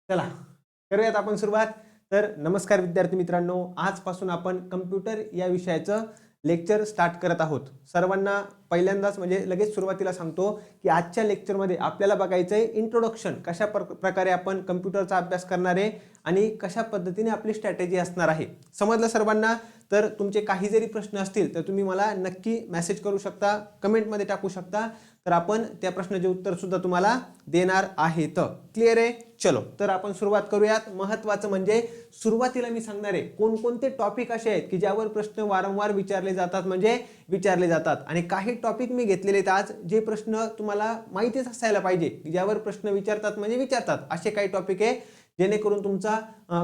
चला करूयात आपण सुरुवात. तर नमस्कार विद्यार्थी मित्रांनो, आजपासून आपण कम्प्युटर या विषयाचं लेक्चर स्टार्ट करत आहोत. सर्वांना पहिल्यांदाच म्हणजे लगेच सुरुवातीला सांगतो की आजच्या लेक्चरमध्ये आपल्याला बघायचं आहे इंट्रोडक्शन, कशा प्रकारे आपण कम्प्युटरचा अभ्यास करणार आहे आणि कशा पद्धतीने आपली स्ट्रॅटेजी असणार आहे. समजलं सर्वांना? तर तुमचे काही जरी प्रश्न असतील तर तुम्ही मला नक्की मेसेज करू शकता, कमेंटमध्ये टाकू शकता, तर आपण त्या प्रश्नाचे उत्तर सुद्धा तुम्हाला देणार आहेत. क्लिअर आहे? चलो तर आपण सुरुवात करूयात. महत्त्वाचं म्हणजे सुरुवातीला मी सांगणार आहे कोणकोणते टॉपिक असे आहेत की ज्यावर प्रश्न वारंवार विचारले जातात, म्हणजे विचारले जातात, आणि काही टॉपिक मी घेतलेले आहेत आज जे प्रश्न तुम्हाला माहितीच असायला पाहिजे, ज्यावर प्रश्न विचारतात म्हणजे विचारतात असे काही टॉपिक आहे जेणेकरून तुमचा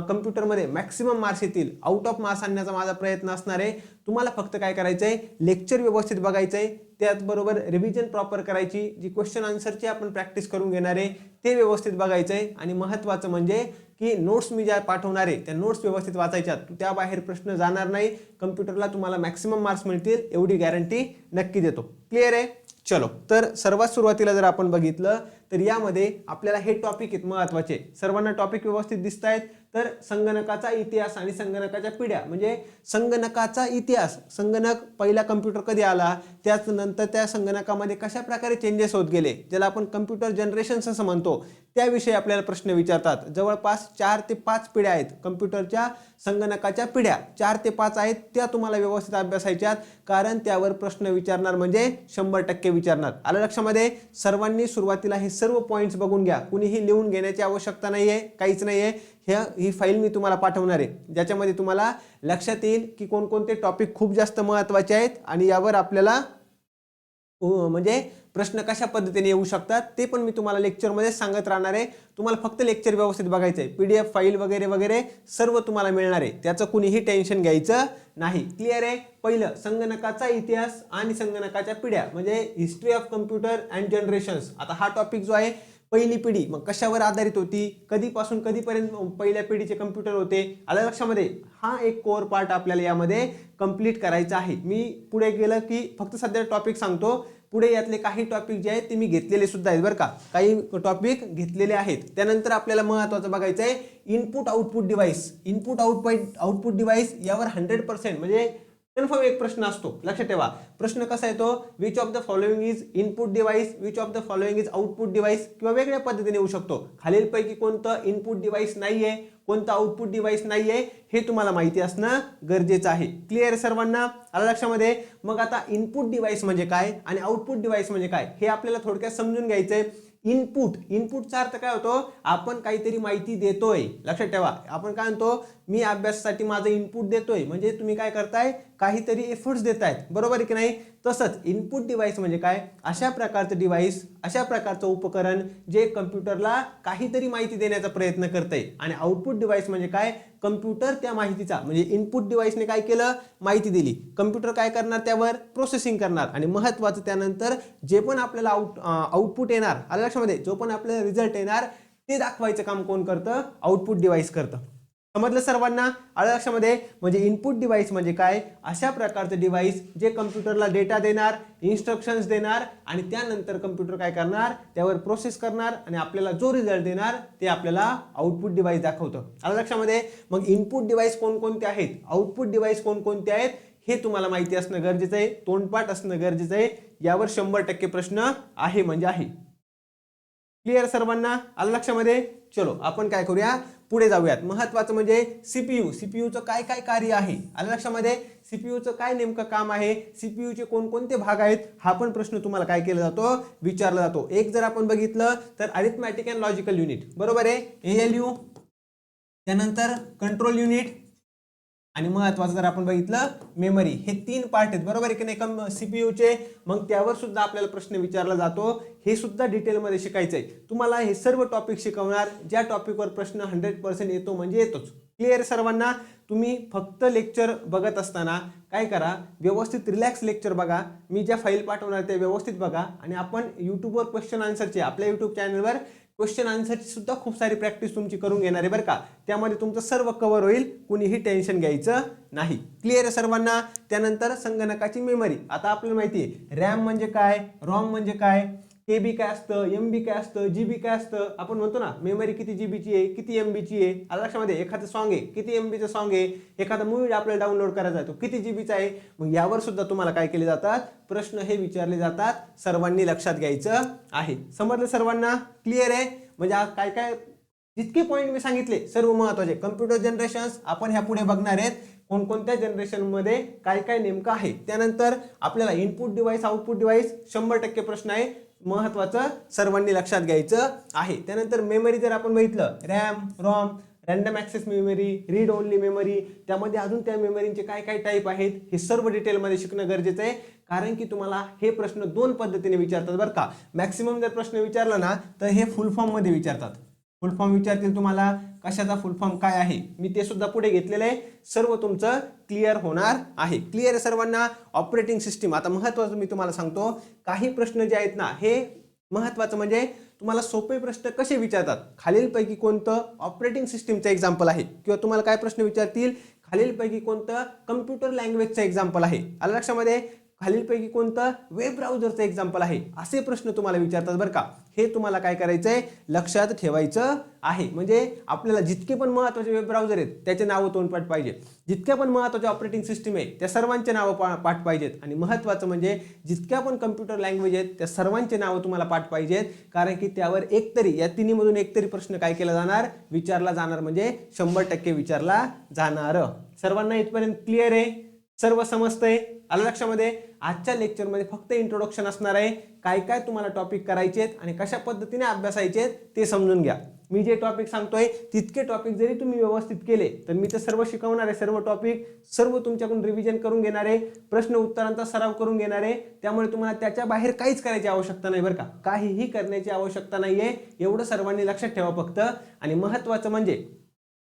कम्प्युटरमध्ये मॅक्सिमम मार्क्स येतील. आउट ऑफ मार्क्स आणण्याचा माझा प्रयत्न असणार आहे. तुम्हाला फक्त काय करायचं आहे, लेक्चर व्यवस्थित बघायचं आहे, त्याचबरोबर रिव्हिजन प्रॉपर करायची, जी क्वेश्चन आन्सरची आपण प्रॅक्टिस करून घेणार आहे ते व्यवस्थित बघायचं आहे, आणि महत्त्वाचं म्हणजे की नोट्स मी ज्या पाठवणार आहे त्या नोट्स व्यवस्थित वाचायच्या. त्या बाहेर प्रश्न जाणार नाही, कम्प्युटरला तुम्हाला मॅक्सिमम मार्क्स मिळतील एवढी गॅरंटी नक्की देतो. क्लिअर आहे? चलो तर सर्वात सुरुवातीला जर आपण बघितलं तर यामध्ये आपल्याला हे टॉपिक आहेत महत्त्वाचे. सर्वांना टॉपिक व्यवस्थित दिसत आहेत? तर संगणकाचा इतिहास आणि संगणकाच्या पिढ्या, म्हणजे संगणकाचा इतिहास, संगणक पहिला कम्प्युटर कधी आला, त्यानंतर त्या संगणकामध्ये कशा प्रकारे चेंजेस होत गेले, ज्याला आपण कम्प्युटर जनरेशन्स असं म्हणतो, त्याविषयी आपल्याला प्रश्न विचारतात. जवळपास 4 ते 5 पिढ्या आहेत कम्प्युटरच्या, संगणकाच्या पिढ्या 4 ते 5 आहेत, त्या तुम्हाला व्यवस्थित अभ्यासायच्यात, कारण त्यावर प्रश्न विचारणार म्हणजे 100% विचारणार. आलं लक्षामध्ये? सर्वांनी सुरुवातीला हे सर्व पॉईंट्स बघून घ्या, कुणीही लिहून घेण्याची आवश्यकता नाहीये, काहीच नाहीये. ही फाईल मी तुम्हाला पाठवणार आहे ज्याच्यामध्ये तुम्हाला लक्षात येईल की कोणकोणते टॉपिक खूप जास्त महत्त्वाचे आहेत आणि यावर आपल्याला म्हणजे प्रश्न कशा पद्धतीने येऊ शकतात ते पण मी तुम्हाला लेक्चरमध्ये सांगत राहणार आहे. तुम्हाला फक्त लेक्चर व्यवस्थित बघायचं आहे, PDF फाईल वगैरे वगैरे सर्व तुम्हाला मिळणार आहे, त्याचं कुणीही टेन्शन घ्यायचं नाही. क्लिअर आहे? पहिलं संगणकाचा इतिहास आणि संगणकाच्या पिढ्या, म्हणजे history of computer and generations. आता हा टॉपिक जो आहे, पहिली पिढी मग कशावर आधारित होती, कधीपासून कधीपर्यंत पहिल्या पिढीचे कम्प्युटर होते, आलं लक्षामध्ये? हा एक कोर पार्ट आपल्याला यामध्ये कंप्लीट करायचा आहे. मी पुढे गेलं की फक्त सध्या टॉपिक सांगतो, पुढे यातले काही टॉपिक जे आहेत ते मी घेतलेले सुद्धा आहेत बरं का, काही टॉपिक घेतलेले आहेत. त्यानंतर आपल्याला महत्त्वाचं बघायचं आहे input output device. Input output device यावर 100% म्हणजे कन्फर्म एक प्रश्न असतो, लक्षात ठेवा. प्रश्न कसा येतो, which of the following is input device, which of the following is output device, किंवा वेगळ्या पद्धतीने येऊ शकतो, खालीलपैकी कोणतं इनपुट डिव्हाइस नाहीये, कोणतं आउटपुट डिव्हाइस नाहीये, हे तुम्हाला माहिती असणं गरजेचं आहे. क्लिअर सर्वांना? आलं लक्षामध्ये? मग आता इनपुट डिव्हाइस म्हणजे काय आणि आउटपुट डिव्हाइस म्हणजे काय हे आपल्याला थोडक्यात समजून घ्यायचंय. इनपुटचा अर्थ काय होतो, आपण काहीतरी माहिती देतोय. लक्षात ठेवा, आपण काय म्हणतो, मी अभ्यासासाठी माझं इनपुट देतोय, म्हणजे तुम्ही काय करताय, काहीतरी एफर्ट्स देतायत, बरोबर आहे की नाही? तसंच इनपुट डिव्हाइस म्हणजे काय, अशा प्रकारचं डिव्हाइस, अशा प्रकारचं उपकरण जे कम्प्युटरला काहीतरी माहिती देण्याचा प्रयत्न करतंय. आणि आउटपुट डिव्हाइस म्हणजे काय, कम्प्युटर त्या माहितीचा, म्हणजे इनपुट डिव्हाइसने काय केलं, माहिती दिली, कम्प्युटर काय करणार, त्यावर प्रोसेसिंग करणार, आणि महत्त्वाचं त्यानंतर जे पण आपल्याला आउटपुट येणार, आलं लक्षामध्ये, जो पण आपल्याला रिझल्ट येणार ते दाखवायचं काम कोण करतं, आउटपुट डिव्हाइस करतं. समजलं सर्वांना? आलं लक्षामध्ये? म्हणजे इनपुट डिव्हाइस म्हणजे काय, अशा प्रकारचं डिव्हाइस जे कम्प्युटरला डेटा देणार, इन्स्ट्रक्शन्स देणार, आणि त्यानंतर कम्प्युटर काय करणार, त्यावर प्रोसेस करणार, आणि आपल्याला जो रिझल्ट देणार ते आपल्याला आउटपुट डिव्हाइस दाखवतं. आलं लक्षामध्ये? मग इनपुट डिव्हाइस कोणकोणते आहेत, आउटपुट डिव्हाइस कोणकोणते आहेत, हे तुम्हाला माहिती असणं गरजेचं आहे, तोंडपाठ असणं गरजेचं आहे. यावर 100% प्रश्न आहे म्हणजे आहे. क्लिअर सर्वांना? आलं लक्षामध्ये? चलो आपण काय करूया, पुढे जाऊयात. महत्त्वाचं म्हणजे सीपीयूचं काय काय कार्य आहे, आलं लक्षामध्ये? सीपीयूचं काय नेमकं काम आहे, सीपीयूचे कोणकोणते भाग आहेत, हा पण प्रश्न तुम्हाला काय केला जातो, विचारला जातो. एक जर आपण बघितलं तर अरिथमॅटिक अँड लॉजिकल युनिट, बरोबर आहे, ALU, त्यानंतर कंट्रोल युनिट, आणि महत्त्वाचं जर आपण बघितलं मेमरी, हे 3 पार्ट आहेत, बरोबर आहे की नाही सीपीयूचे. मग त्यावर सुद्धा आपल्याला प्रश्न विचारला जातो, हे सुद्धा डिटेलमध्ये शिकायचंय. तुम्हाला हे सर्व टॉपिक शिकवणार, ज्या टॉपिकवर प्रश्न 100% येतो म्हणजे येतोच. क्लिअर सर्वांना? तुम्ही फक्त लेक्चर बघत असताना काय करा, व्यवस्थित रिलॅक्स लेक्चर बघा, मी ज्या फाईल पाठवणार ते व्यवस्थित बघा, आणि आपण यूट्यूबवर क्वेश्चन आन्सरचे, आपल्या यूट्यूब चॅनलवर क्वेश्चन आन्सरची सुद्धा खूप सारी प्रॅक्टिस तुमची करून घेणार आहे बरं का, त्यामध्ये तुमचं सर्व कव्हर होईल, कुणीही टेन्शन घ्यायचं नाही. क्लिअर आहे सर्वांना? त्यानंतर संगणकाची मेमरी. आता आपल्याला माहिती आहे रॅम म्हणजे काय, रॉम म्हणजे काय, KB काय असतं, MB काय असतं, GB काय असतं. आपण म्हणतो ना मेमरी किती जीबीची आहे, किती MBची आहे. आलं लक्षामध्ये? एखादं सॉन्ग आहे किती MBचं सॉन्ग आहे, एखादा मूवी आपल्याला डाउनलोड करायचा आहे तो किती जीबीचा आहे. मग यावर सुद्धा तुम्हाला काय केले जातात, प्रश्न हे विचारले जातात. सर्वांनी लक्षात घ्यायचं आहे. समजलं सर्वांना? क्लिअर आहे? म्हणजे काय काय जितके पॉईंट मी सांगितले सर्व महत्वाचे. कम्प्युटर जनरेशन्स आपण ह्या पुढे बघणार आहेत, कोणकोणत्या जनरेशन मध्ये काय काय नेमकं आहे. त्यानंतर आपल्याला इनपुट डिव्हाइस आउटपुट डिव्हाइस 100% प्रश्न आहे, महत्वाचं सर्वांनी लक्षात घ्यायचं आहे. त्यानंतर मेमरी जर आपण बघितलं, RAM, ROM, random access memory, read only memory, त्यामध्ये अजून त्या मेमरीचे काय काय टाईप आहेत हे सर्व डिटेलमध्ये शिकणं गरजेचं आहे. कारण की तुम्हाला हे प्रश्न दोन पद्धतीने विचारतात बरं का. मॅक्सिमम जर प्रश्न विचारला ना तर हे फुल फॉर्म मध्ये विचारतात. फुल फॉर्म विचारतील तुम्हाला, कशाचा फुल फॉर्म काय आहे मी ते सुद्धा पुढे घेतलेलं आहे. सर्व तुमचं क्लिअर होणार आहे. क्लिअर आहे सर्वांना? ऑपरेटिंग सिस्टीम आता महत्वाचं मी तुम्हाला सांगतो. काही प्रश्न जे आहेत ना हे महत्वाचं म्हणजे तुम्हाला सोपे प्रश्न कसे विचारतात, खालीलपैकी कोणतं ऑपरेटिंग सिस्टीमचं एक्झाम्पल आहे, किंवा तुम्हाला काय प्रश्न विचारतील, खालीलपैकी कोणतं कम्प्युटर लँग्वेजचं एक्झाम्पल आहे. आलं लक्षामध्ये? खालीलपैकी कोणतं वेब ब्राउझरचं एक्झाम्पल आहे. असे प्रश्न तुम्हाला विचारतात बरं का. हे तुम्हाला काय करायचंय, लक्षात ठेवायचं आहे. म्हणजे आपल्याला जितके पण महत्त्वाचे वेब ब्राउझर आहेत त्याचे नावं तोंडपाठ पाहिजे, जितक्या पण महत्त्वाचे ऑपरेटिंग सिस्टीम आहे त्या सर्वांचे नावं पाठ पाहिजेत. आणि महत्त्वाचं म्हणजे जितक्या पण कम्प्युटर लँग्वेज आहेत त्या सर्वांचे नावं तुम्हाला पाठ पाहिजेत. कारण की त्यावर एकतरी या तिन्हीमधून एकतरी प्रश्न काय केला जाणार, विचारला जाणार. म्हणजे 100% विचारला जाणार. सर्वांना इथपर्यंत क्लिअर आहे? सर्व समजतंय? आलं लक्षामध्ये? आजच्या लेक्चरमध्ये फक्त इंट्रोडक्शन असणार आहे. काय काय तुम्हाला टॉपिक करायचे आहेत आणि कशा पद्धतीने अभ्यासायचे आहेत ते समजून घ्या. मी जे टॉपिक सांगतोय तितके टॉपिक जरी तुम्ही व्यवस्थित केले तर मी तर सर्व शिकवणार आहे. सर्व टॉपिक सर्व तुमच्याकडून रिव्हिजन करून घेणार आहे, प्रश्न उत्तरांचा सराव करून घेणार आहे. त्यामुळे तुम्हाला त्याच्या बाहेर काहीच करायची आवश्यकता नाही बरं का. काहीही करण्याची आवश्यकता नाहीये. एवढं सर्वांनी लक्षात ठेवा फक्त. आणि महत्त्वाचं म्हणजे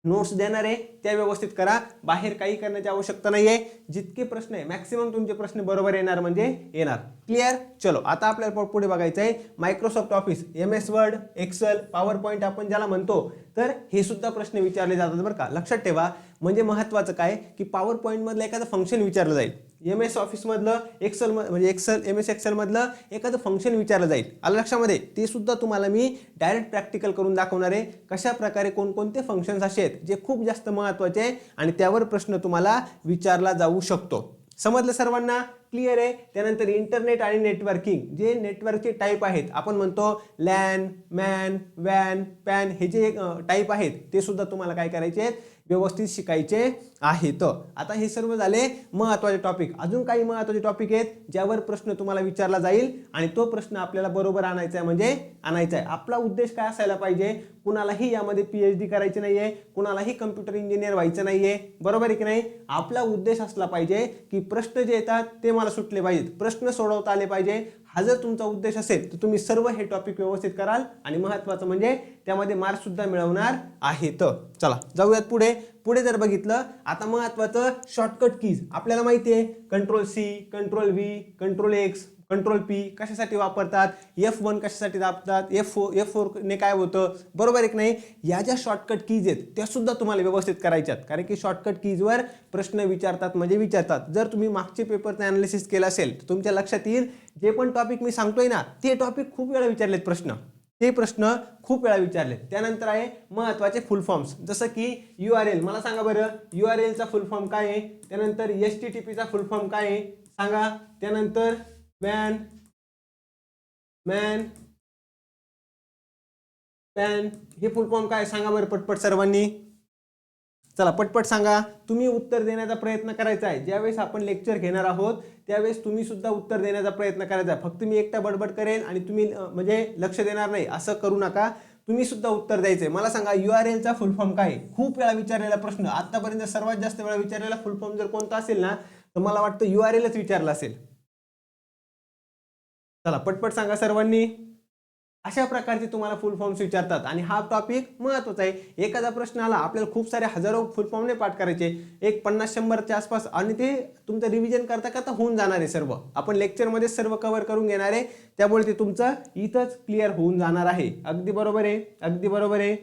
नोट्स देणार आहे त्या व्यवस्थित करा, बाहेर काही करण्याची आवश्यकता नाहीये. जितके प्रश्न आहे मॅक्सिमम तुमचे प्रश्न बरोबर येणार म्हणजे येणार. क्लिअर? चलो आता आपल्याला पुढे बघायचं आहे Microsoft Office, MS Word, Excel, PowerPoint आपण ज्याला म्हणतो. तर हे सुद्धा प्रश्न विचारले जातात बरं का. लक्षात ठेवा. म्हणजे महत्त्वाचं काय की पॉवर पॉईंट मधलं एखादं फंक्शन विचारलं जाईल, MS ऑफिस मधलं एक्सेल म्हणजे MS एक्सेल मधलं एखादं फंक्शन विचारलं जाईल. आलं लक्षामध्ये? ते सुद्धा तुम्हाला मी डायरेक्ट प्रॅक्टिकल करून दाखवणार आहे. कशा प्रकारे कोणकोणते फंक्शन्स असे आहेत जे खूप जास्त महत्त्वाचे आहे आणि त्यावर प्रश्न तुम्हाला विचारला जाऊ शकतो. समजलं सर्वांना? क्लिअर आहे? त्यानंतर इंटरनेट आणि नेटवर्किंग, जे नेटवर्कचे टाईप आहेत आपण म्हणतो लॅन, मॅन, वॅन, पॅन, हे जे टाईप आहेत ते सुद्धा तुम्हाला काय करायचे आहेत, व्यवस्थित शिकायचे आहेत. आता हे सर्व झाले महत्त्वाचे टॉपिक. अजून काही महत्त्वाचे टॉपिक आहेत ज्यावर प्रश्न तुम्हाला विचारला जाईल आणि तो प्रश्न आपल्याला बरोबर आणायचा आहे म्हणजे आणायचा आहे. आपला उद्देश काय असायला पाहिजे, कुणालाही यामध्ये PhD करायची नाहीये, कुणालाही कम्प्युटर इंजिनियर व्हायचं नाहीये. बरोबर आहे की नाही? आपला उद्देश असला पाहिजे की प्रश्न जे येतात ते मला सुटले पाहिजेत, प्रश्न सोडवता आले पाहिजे. हा जर तुमचा उद्देश असेल तर तुम्ही सर्व हे टॉपिक व्यवस्थित कराल आणि महत्त्वाचं म्हणजे त्यामध्ये मार्क्स सुद्धा मिळवणार आहेत. चला जाऊयात पुढे. पुढे जर बघितलं आता महत्त्वाचं शॉर्टकट कीज आपल्याला माहिती आहे. Ctrl+C, Ctrl+V, Ctrl+X, Ctrl+P कशासाठी वापरतात, F1 कशासाठी दाबतात, F4 ने काय होतं, बरोबर आहे की नाही? या ज्या शॉर्टकट कीज आहेत त्या सुद्धा तुम्हाला व्यवस्थित करायच्यात. कारण की शॉर्टकट कीजवर प्रश्न विचारतात म्हणजे विचारतात. जर तुम्ही मागचे पेपरचं ॲनालिसिस केलं असेल तर तुमच्या लक्षात येईल जे पण टॉपिक मी सांगतोय ना ते टॉपिक खूप वेळा विचारलेत प्रश्न, ते प्रश्न खूप वेळा विचारले. त्यानंतर आहे महत्त्वाचे फुल फॉर्म्स, जसं की URL. मला सांगा बरं URL चा फुल फॉर्म काय आहे. त्यानंतर HTTP चा फुल फॉर्म काय आहे सांगा. त्यानंतर मॅन पॅन हे फुल फॉर्म काय सांगा बरं पटपट सर्वांनी. चला पटपट सांगा. तुम्ही उत्तर देण्याचा प्रयत्न करायचा आहे. ज्यावेळेस आपण लेक्चर घेणार आहोत त्यावेळेस तुम्ही सुद्धा उत्तर देण्याचा प्रयत्न करायचा आहे. फक्त मी एकटा बडबड करेन आणि तुम्ही म्हणजे लक्ष देणार नाही असं करू नका. तुम्ही सुद्धा उत्तर द्यायचंय. मला सांगा URL चा फुल फॉर्म काय? खूप वेळा विचारलेला प्रश्न, आतापर्यंत सर्वात जास्त वेळा विचारलेला फुल फॉर्म जर कोणता असेल ना तर मला वाटतं URLच विचारला असेल. चला पटपट सांगा सर्वांनी. अशा प्रकारचे तुम्हाला फुल फॉर्म्स विचारतात आणि हा टॉपिक महत्त्वाचा आहे. एखादा प्रश्न आला आपल्याला खूप सारे हजारो फुल फॉर्म नाही पाठ करायचे, एक 50-100च्या आसपास, आणि ते तुमचं रिव्हिजन करता करता होऊन जाणार आहे. सर्व आपण लेक्चरमध्ये सर्व कव्हर करून घेणार आहे. त्यामुळे ते तुमचं इथंच क्लिअर होऊन जाणार आहे. अगदी बरोबर आहे, अगदी बरोबर आहे.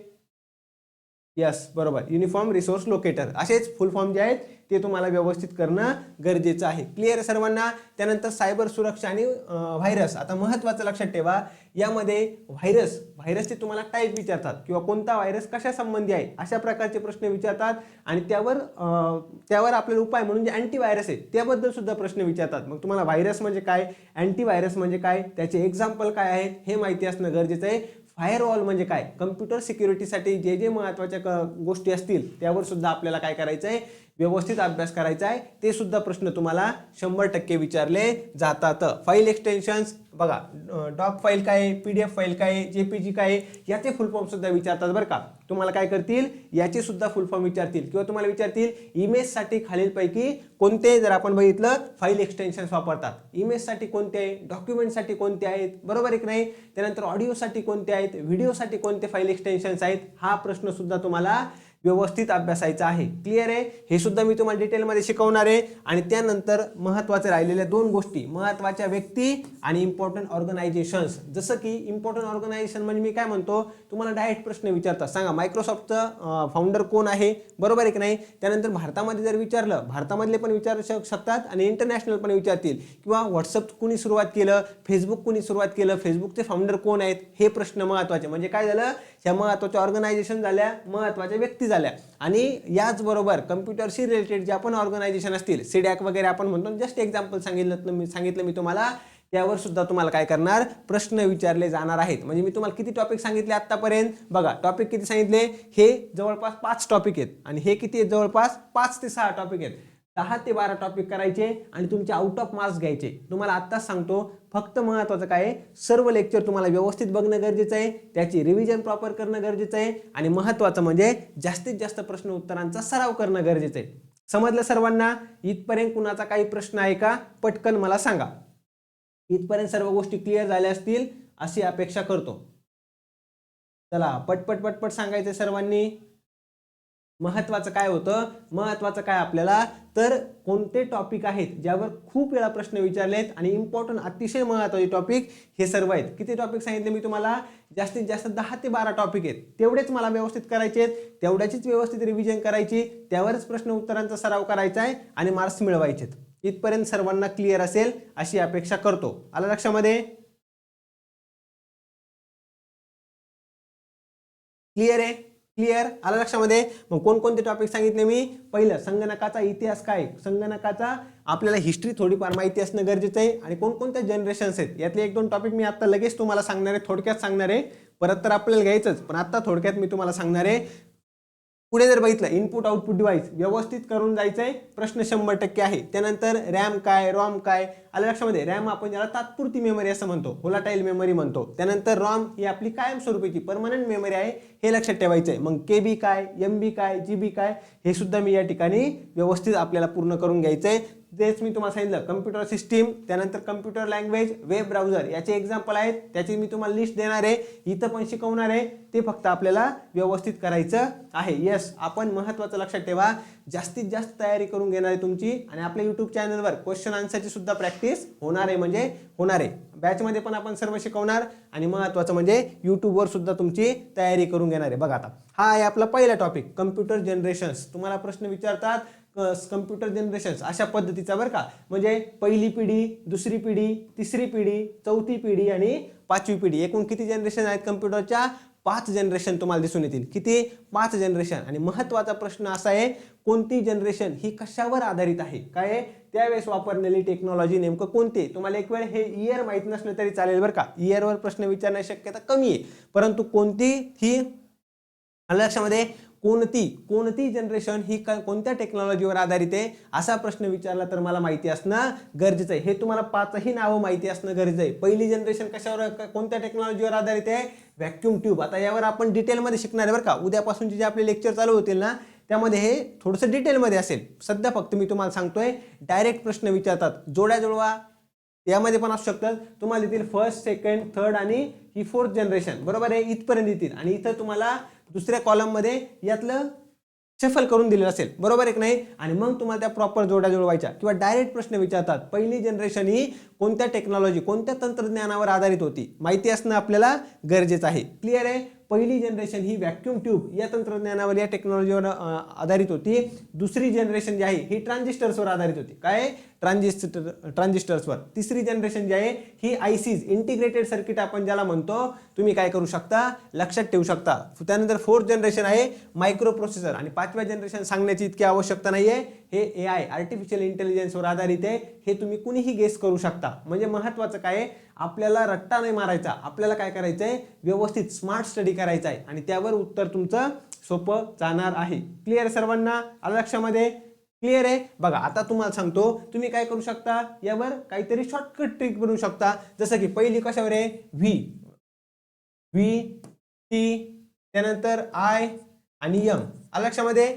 यस, बरोबर, युनिफॉर्म रिसोर्स लोकेटर. असेच फुल फॉर्म जे आहेत ते तुम्हाला व्यवस्थित करणं गरजेचं आहे. क्लिअर आहे सर्वांना. त्यानंतर सायबर सुरक्षा आणि व्हायरस. आता महत्त्वाचं लक्षात ठेवा, यामध्ये व्हायरसचे तुम्हाला टाईप विचारतात किंवा कोणता व्हायरस कशा संबंधी आहे अशा प्रकारचे प्रश्न विचारतात आणि त्यावर आपल्याला उपाय म्हणून जे अँटीव्हायरस आहे त्याबद्दल सुद्धा प्रश्न विचारतात. मग तुम्हाला व्हायरस म्हणजे काय, अँटीव्हायरस म्हणजे काय, त्याचे एक्झाम्पल काय आहेत हे माहिती असणं गरजेचं आहे. फायरवॉल म्हणजे काय, कम्प्युटर सिक्युरिटीसाठी जे महत्त्वाच्या गोष्टी असतील त्यावर सुद्धा आपल्याला काय करायचं आहे, व्यवस्थित अभ्यास करायचा आहे. ते सुद्धा प्रश्न तुम्हाला 100% विचारले जातात. फाईल एक्सटेन्शन्स बघा, डॉक फाईल काय आहे, PDF फाईल काय आहे, JPG काय आहे, याचे फुल फॉर्म सुद्धा विचारतात बरं का. तुम्हाला काय करतील, याचे सुद्धा फुल फॉर्म विचारतील किंवा तुम्हाला विचारतील इमेजसाठी खालीलपैकी कोणते, जर आपण बघितलं फाईल एक्सटेन्शन्स वापरतात, इमेजसाठी कोणते आहे, डॉक्युमेंटसाठी कोणते आहेत, बरोबर आहे की नाही. त्यानंतर ऑडिओसाठी कोणते आहेत, व्हिडिओसाठी कोणते फाईल एक्सटेन्शन्स आहेत, हा प्रश्न सुद्धा तुम्हाला व्यवस्थित अभ्यासायचा आहे. क्लिअर आहे. हे सुद्धा मी तुम्हाला डिटेलमध्ये शिकवणार आहे. आणि त्यानंतर महत्त्वाचे राहिलेल्या 2 गोष्टी, महत्त्वाच्या व्यक्ती आणि इम्पॉर्टंट ऑर्गनायझेशन्स. जसं की इम्पॉर्टंट ऑर्गनायझेशन म्हणजे मी काय म्हणतो, तुम्हाला डायरेक्ट प्रश्न विचारतात, सांगा मायक्रोसॉफ्टचं फाउंडर कोण आहे, बरोबर आहे की नाही. त्यानंतर भारतामध्ये जर विचारलं, भारतामधले पण विचारू शकतात आणि इंटरनॅशनल पण विचारतील. किंवा व्हॉट्सअप कुणी सुरुवात केलं, फेसबुक कुणी सुरुवात केलं, फेसबुकचे फाउंडर कोण आहेत, हे प्रश्न महत्त्वाचे. म्हणजे काय झालं, ह्या महत्त्वाच्या ऑर्गनायझेशन झाल्या, महत्त्वाच्या व्यक्ती झाल्या. आणि याचबरोबर कम्प्युटरशी रिलेटेड जे आपण ऑर्गनायझेशन असतील, सीडॅक वगैरे आपण म्हणतो, जस्ट एक्झाम्पल सांगितलं मी तुम्हाला, त्यावर सुद्धा तुम्हाला काय करणार, प्रश्न विचारले जाणार आहेत. म्हणजे मी तुम्हाला किती टॉपिक सांगितले आतापर्यंत, बघा टॉपिक किती सांगितले, हे जवळपास 5 टॉपिक आहेत आणि हे किती आहेत, जवळपास 5 ते 6 टॉपिक आहेत. 10 ते 12 टॉपिक करायचे आणि तुमचे आउट ऑफ मार्क्स घ्यायचे. तुम्हाला आत्ताच सांगतो, फक्त महत्त्वाचं काय आहे, सर्व लेक्चर तुम्हाला व्यवस्थित बघणं गरजेचं आहे, त्याची रिव्हिजन प्रॉपर करणं गरजेचं आहे आणि महत्त्वाचं म्हणजे जास्तीत जास्त प्रश्न उत्तरांचा सराव करणं गरजेचं आहे. समजलं सर्वांना? इथपर्यंत कुणाचा काही प्रश्न आहे का, पटकन मला सांगा. इथपर्यंत सर्व गोष्टी क्लिअर झाल्या असतील अशी अपेक्षा करतो. चला पटपट सांगायचं सर्वांनी. महत्त्वाचं काय होतं, महत्त्वाचं काय आपल्याला, तर कोणते टॉपिक आहेत ज्यावर खूप वेळा प्रश्न विचारलेत आणि इम्पॉर्टंट अतिशय महत्त्वाचे टॉपिक हे सर्व आहेत. किती टॉपिक सांगितले मी तुम्हाला, जास्तीत जास्त 10 ते 12 टॉपिक आहेत. तेवढेच मला व्यवस्थित करायचे आहेत, तेवढ्याचीच व्यवस्थित रिव्हिजन करायची, त्यावरच प्रश्न उत्तरांचा सराव करायचा आहे आणि मार्क्स मिळवायचे. इथपर्यंत सर्वांना क्लिअर असेल अशी अपेक्षा करतो. आलं लक्षामध्ये? क्लिअर आहे? क्लिअर आलं लक्षामध्ये? मग कोणकोणते टॉपिक सांगितले मी, पहिलं संगणकाचा इतिहास काय, संगणकाचा आपल्याला हिस्ट्री थोडीफार माहिती असणं गरजेचं आहे आणि कोणकोणत्या जनरेशन्स आहेत यातले 1-2 टॉपिक मी आता लगेच तुम्हाला सांगणार आहे, थोडक्यात सांगणार आहे. परत तर आपल्याला घ्यायचंच, पण आता थोडक्यात मी तुम्हाला सांगणार आहे. पुढे जर बघितलं, इनपुट आउटपुट डिव्हाइस व्यवस्थित करून जायचंय, प्रश्न 100% आहे. त्यानंतर रॅम काय, रॉम काय, आलं लक्षामध्ये? रॅम आपण ज्याला तात्पुरती मेमरी असं म्हणतो, व्होलाटाईल मेमरी म्हणतो. त्यानंतर रॉम ही आपली कायमस्वरूपीची परमनंट मेमरी आहे, हे लक्षात ठेवायचं आहे. मग KB काय, MB काय, GB काय, हे सुद्धा मी या ठिकाणी व्यवस्थित आपल्याला पूर्ण करून घ्यायचंय. तेच मी तुम्हाला सांगितलं, कम्प्युटर सिस्टीम, त्यानंतर कम्प्युटर लँग्वेज, वेब ब्राउझर याचे एक्झाम्पल आहेत, त्याची मी तुम्हाला लिस्ट देणार आहे, इथं पण शिकवणार आहे. ते फक्त आपल्याला व्यवस्थित करायचं आहे. यस, आपण महत्त्वाचं लक्षात ठेवा, जास्तीत जास्त तयारी करून घेणार आहे तुमची आणि आपल्या यूट्यूब चॅनलवर क्वेश्चन आन्सरची सुद्धा प्रॅक्टिस होणार आहे, म्हणजे होणार आहे. बॅचमध्ये पण आपण सर्व शिकवणार आणि महत्त्वाचं म्हणजे यूट्यूबवर सुद्धा तुमची तयारी करून घेणार आहे. बघा आता हा आहे आपला पहिला टॉपिक, कम्प्युटर जनरेशन्स. तुम्हाला प्रश्न विचारतात कम्प्युटर जनरेशन्स अशा पद्धतीचा बरं का, म्हणजे पहिली पिढी, दुसरी पिढी, तिसरी पिढी, चौथी पिढी आणि 5वी पिढी. एकूण किती जनरेशन आहेत कम्प्युटरच्या? 5 जनरेशन तुम्हाला दिसून येतील. किती? 5 जनरेशन. आणि महत्त्वाचा प्रश्न असा आहे, कोणती जनरेशन ही कशावर आधारित आहे, काय आहे त्यावेळेस वापरलेली टेक्नॉलॉजी नेमकं कोणते. तुम्हाला एक वेळ हे इयर माहीत नसलं तरी चालेल बरं का, इयरवर प्रश्न विचारण्याची शक्यता कमी आहे, परंतु कोणती ही लक्षामध्ये, कोणती जनरेशन ही कोणत्या टेक्नॉलॉजीवर आधारित आहे असा प्रश्न विचारला तर मला माहिती असणं गरजेचं आहे. हे तुम्हाला 5ही नावं माहिती असणं गरजेचं आहे. पहिली जनरेशन कशावर, कोणत्या टेक्नॉलॉजीवर आधारित आहे? Vacuum tube. आता यावर आपण डिटेलमध्ये शिकणार आहे बरं का. उद्यापासूनचे जे आपले लेक्चर चालू होतील ना, त्यामध्ये हे थोडंसं डिटेलमध्ये असेल. सध्या फक्त मी तुम्हाला सांगतोय, डायरेक्ट प्रश्न विचारतात, जोड्या जुळवा यामध्ये पण असू शकतात. तुम्हाला येतील फर्स्ट, सेकंड, थर्ड आणि ही 4th जनरेशन, बरोबर आहे, इथपर्यंत येतील. आणि इथं तुम्हाला दुसऱ्या कॉलममध्ये यातलं शफल करून दिलेलं असेल, बरोबर आहे की नाही. आणि मग तुम्हाला त्या प्रॉपर जोड्या जुळवायच्या किंवा डायरेक्ट प्रश्न विचारतात, पहिली जनरेशन ही कोणत्या टेक्नॉलॉजी, कोणत्या तंत्रज्ञानावर आधारित होती, माहिती असणं आपल्याला गरजेचं आहे. क्लिअर आहे? पहिली जनरेशन ही व्हॅक्यूम ट्यूब या तंत्रज्ञानावर, या टेक्नॉलॉजीवर आधारित होती. दुसरी जनरेशन जी आहे ही ट्रान्झिस्टर्सवर आधारित होती. काय? ट्रान्झिस्टर्सवर. तिसरी जनरेशन जी आहे ही आयसीज, इंटिग्रेटेड सर्किट आपण ज्याला म्हणतो, तुम्ही काय करू शकता, लक्षात ठेवू शकता. त्यानंतर फोर्थ जनरेशन आहे मायक्रो प्रोसेसर. आणि पाचव्या जनरेशन सांगण्याची इतकी आवश्यकता नाहीये, हे AI आर्टिफिशियल इंटेलिजन्सवर आधारित आहे. हे तुम्ही कुणीही गेस करू शकता. म्हणजे महत्त्वाचं काय आहे, आपल्याला रट्टा नाही मारायचा, आपल्याला काय करायचंय, व्यवस्थित स्मार्ट स्टडी करायचा आहे आणि त्यावर उत्तर तुमचं सोपं जाणार आहे. क्लिअर सर्वांना? आलं लक्षामध्ये? क्लिअर आहे? बघा आता तुम्हाला सांगतो, तुम्ही काय करू शकता, यावर काहीतरी शॉर्टकट ट्रिक बनवू शकता. जसं की पहिली कशावर आहे, व्ही टी, त्यानंतर आय आणि एम. आलं लक्षामध्ये?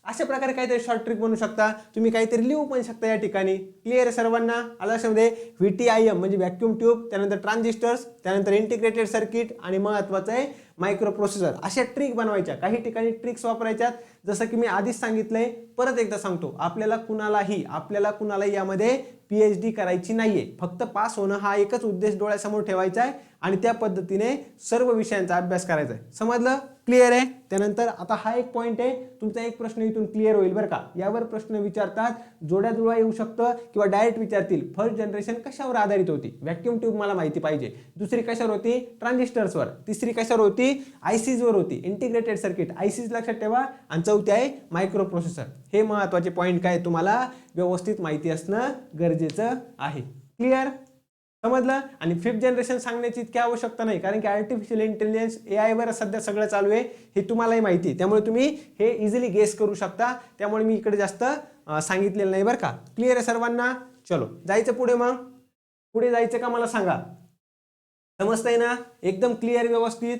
अशा प्रकारे काहीतरी शॉर्ट ट्रिक बनवू शकता. तुम्ही काहीतरी लिहू पण शकता या ठिकाणी. क्लिअर आहे सर्वांना? आलं लक्षामध्ये? VTIM म्हणजे व्हॅक्यूम ट्यूब, त्यानंतर ट्रान्झिस्टर्स, त्यानंतर इंटिग्रेटेड सर्किट आणि महत्त्वाचं आहे मायक्रो प्रोसेसर. अशा ट्रिक बनवायच्या. काही ठिकाणी ट्रिक्स वापरायच्यात. जसं की मी आधीच सांगितलंय, परत एकदा सांगतो, आपल्याला कुणालाही यामध्ये PhD करायची नाहीये. फक्त पास होणं हा एकच उद्देश डोळ्यासमोर ठेवायचा आहे आणि त्या पद्धतीने सर्व विषयांचा अभ्यास करायचा आहे. समजलं? क्लिअर आहे? त्यानंतर आता हा एक पॉईंट आहे, तुमचा एक प्रश्न इथून क्लिअर होईल बरं का. यावर प्रश्न विचारतात, जोड्या जुळवा येऊ शकतं किंवा डायरेक्ट विचारतील. फर्स्ट जनरेशन कशावर आधारित होती? व्हॅक्यूम ट्यूब मला माहिती पाहिजे. दुसरी कशावर होती? ट्रान्झिस्टर्सवर. तिसरी कशावर होती? आयसीजवर होती, इंटिग्रेटेड सर्किट. आयसीज लक्षात ठेवा. आणि चौथी आहे मायक्रो प्रोसेसर. हे महत्त्वाचे पॉईंट काय तुम्हाला व्यवस्थित माहिती असणं गरजेचं आहे. क्लिअर? समजलं? आणि फिफ्थ जनरेशन सांगण्याची इतकी आवश्यकता नाही, कारण की आर्टिफिशियल इंटेलिजन्स AI वर सध्या सगळं चालू आहे, हे तुम्हालाही माहिती. त्यामुळे तुम्ही हे इझिली गेस करू शकता. त्यामुळे मी इकडे जास्त सांगितलेलं नाही बरं का. क्लिअर आहे सर्वांना? चलो जायचं पुढे. मग पुढे जायचं का मला सांगा. समजतंय ना? एकदम क्लिअर, व्यवस्थित?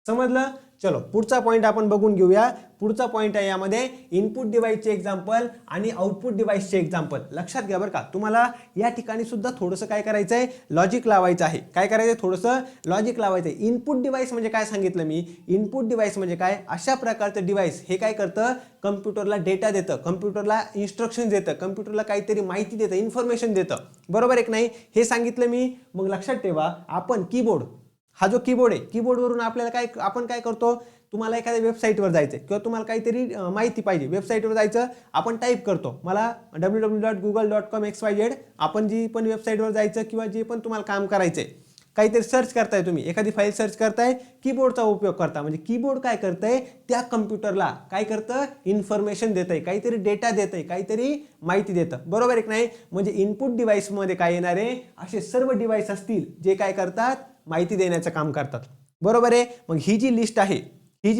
समजलं? चलो पुढचा पॉईंट आपण बघून घेऊया. पुढचा पॉईंट आहे यामध्ये इनपुट डिव्हाइसचे एक्झाम्पल आणि आउटपुट डिव्हाइसचे एक्झाम्पल. लक्षात घ्या बरं का, तुम्हाला या ठिकाणी सुद्धा थोडंसं काय करायचं आहे, लॉजिक लावायचं आहे. काय करायचं आहे, थोडंसं लॉजिक लावायचं आहे. इनपुट डिव्हाइस म्हणजे काय सांगितलं मी? इनपुट डिव्हाइस म्हणजे काय, अशा प्रकारचं डिव्हाइस हे काय करतं, कम्प्युटरला डेटा देतं, कम्प्युटरला इन्स्ट्रक्शन देतं, कम्प्युटरला काहीतरी माहिती देतं, इन्फॉर्मेशन देतं. बरोबर एक नाही? हे सांगितलं मी. मग लक्षात ठेवा, आपण कीबोर्ड, हा जो कीबोर्ड आहे, कीबोर्डवरून आपल्याला आपण काय करतो, तुम्हाला एखाद्या वेबसाईटवर जायचं किंवा तुम्हाला काहीतरी माहिती पाहिजे, वेबसाईटवर जायचं, आपण टाईप करतो, मला www.google.com/xyz, आपण जी पण वेबसाईटवर जायचं किंवा जे पण तुम्हाला काम करायचंय, काहीतरी सर्च करताय, तुम्ही एखादी फाईल सर्च करताय, कीबोर्डचा उपयोग करता. म्हणजे कीबोर्ड काय करतंय, त्या कम्प्युटरला काय करतं, इन्फॉर्मेशन देतंय, काहीतरी डेटा देतंय, काहीतरी माहिती देतं. बरोबर एक नाही? म्हणजे इनपुट डिव्हाइसमध्ये काय येणार आहे, असे सर्व डिव्हाइस असतील जे काय करतात, माहिती देण्याचं काम करतात. बरोबर आहे? मग ही जी